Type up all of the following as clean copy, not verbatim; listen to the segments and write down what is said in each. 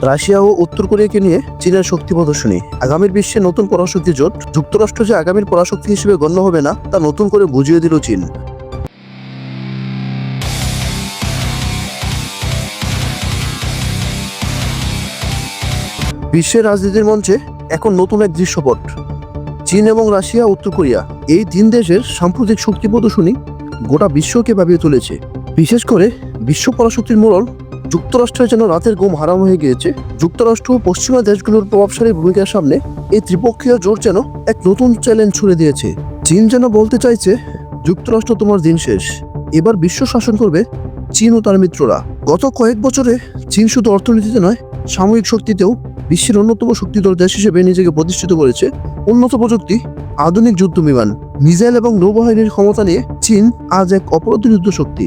Russia ও উত্তর কোরিয়াকে নিয়ে চীনের শক্তি প্রদর্শনী। আগামীর বিশ্বে নতুন পরাশক্তি জোট। যুক্তরাষ্ট্র যে আগামীর পরাশক্তি হিসেবে গণ্য হবে না তা নতুন করে বুঝিয়ে দিল চীন। বিশ্বের রাজনীতির মঞ্চে এখন নতুন এক দৃশ্যপট। চীন এবং রাশিয়া, উত্তর কোরিয়া, এই তিন দেশের সাম্প্রতিক শক্তি প্রদর্শনী গোটা বিশ্বকে ভাবিয়ে তুলেছে। বিশেষ করে বিশ্ব পরাশক্তির মোড়ল যুক্তরাষ্ট্রের যেন রাতের ঘুম হারাম হয়ে গিয়েছে। যুক্তরাষ্ট্র ও পশ্চিমা দেশগুলোর প্রভাবশালী ভূমিকার সামনে এই ত্রিপক্ষীয় জোট যেন এক নতুন চ্যালেঞ্জ ছুড়ে দিয়েছে। চীন যেন বলতে চাইছে, যুক্তরাষ্ট্র তোমার দিন শেষ, এবার বিশ্ব শাসন করবে চীন ও তার মিত্ররা। গত কয়েক বছরে চীন শুধু অর্থনীতিতে নয়, সামরিক শক্তিতেও বিশ্বের অন্যতম শক্তিধর দেশ হিসেবে নিজেকে প্রতিষ্ঠিত করেছে। উন্নত প্রযুক্তি, আধুনিক যুদ্ধ বিমান, মিসাইল এবং নৌবাহিনীর ক্ষমতা নিয়ে চীন আজ এক অপ্রতিরোধ্য শক্তি।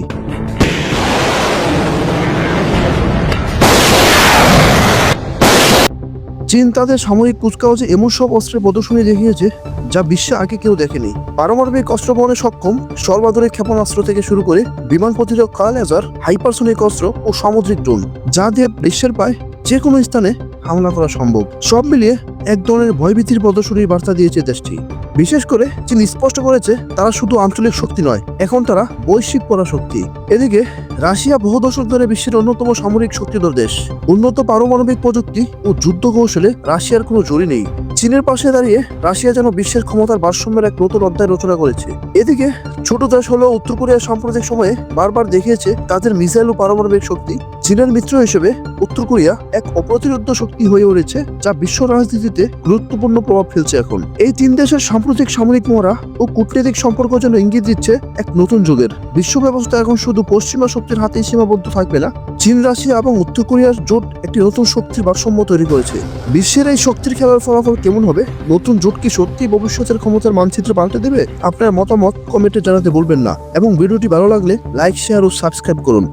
চীন তাদের সামরিক কুচকাওয়াজে এমন সব অস্ত্রের প্রদর্শনী দেখিয়েছে যা বিশ্বে আগে কেউ দেখেনি। পারমাণবিক অস্ত্র বহনে সক্ষম সর্বাধুনিক ক্ষেপণাস্ত্র থেকে শুরু করে বিমান প্রতিরক্ষা লেজার, হাইপারসোনিক অস্ত্র ও সামুদ্রিক ড্রোন, যা দিয়ে বিশ্বের প্রায় যে কোনো স্থানে হামলা করা সম্ভব। সব মিলিয়ে এক ধরনের ভয়ভীতির প্রদর্শনীর বার্তা দিয়েছে দেশটি। বিশেষ করে চীন স্পষ্ট করেছে তারা শুধু আঞ্চলিক শক্তি নয়, এখন তারা বৈশ্বিক পরাশক্তি। এদিকে রাশিয়া বহু দশক ধরে বিশ্বের অন্যতম সামরিক শক্তিধর দেশ। উন্নত পারমাণবিক প্রযুক্তি ও যুদ্ধ কৌশলে রাশিয়ার কোনো জড়ি নেই। চীনের পাশে দাঁড়িয়ে রাশিয়া যেন বিশ্বের ক্ষমতার ভারসাম্যের এক নতুন অধ্যায় রচনা করেছে। এদিকে ছোট দেশ হলেও উত্তর কোরিয়ার সাম্প্রতিক সময়ে বারবার দেখিয়েছে তাদের মিসাইল ও পারমাণবিক শক্তি। চীনের মিত্র হিসেবে উত্তর কোরিয়া এক অপ্রতিরোধ্য শক্তি হয়ে উঠেছে, যা বিশ্ব রাজনীতিতে গুরুত্বপূর্ণ প্রভাব ফেলছে এখন। এই তিন দেশের সাম্প্রতিক সামরিক মহড়া ও কূটনৈতিক সম্পর্ক যেন ইঙ্গিত দিচ্ছে এক নতুন যুগের। বিশ্ব ব্যবস্থা এখন শুধু পশ্চিমা শক্তির হাতেই সীমাবদ্ধ থাকবে না। চীন, রাশিয়া এবং উত্তর কোরিয়ার জোট একটি নতুন শক্তির ভারসাম্য তৈরি করেছে। বিশ্বের এই শক্তির খেলার ফলাফল কেমন হবে? নতুন জোট কি সত্যি ভবিষ্যতের ক্ষমতার মানচিত্র পাল্টে দেবে? আপনার মতামত কমেন্টে জানাতে ভুলবেন না এবং ভিডিওটি ভালো লাগলে লাইক, শেয়ার ও সাবস্ক্রাইব করুন।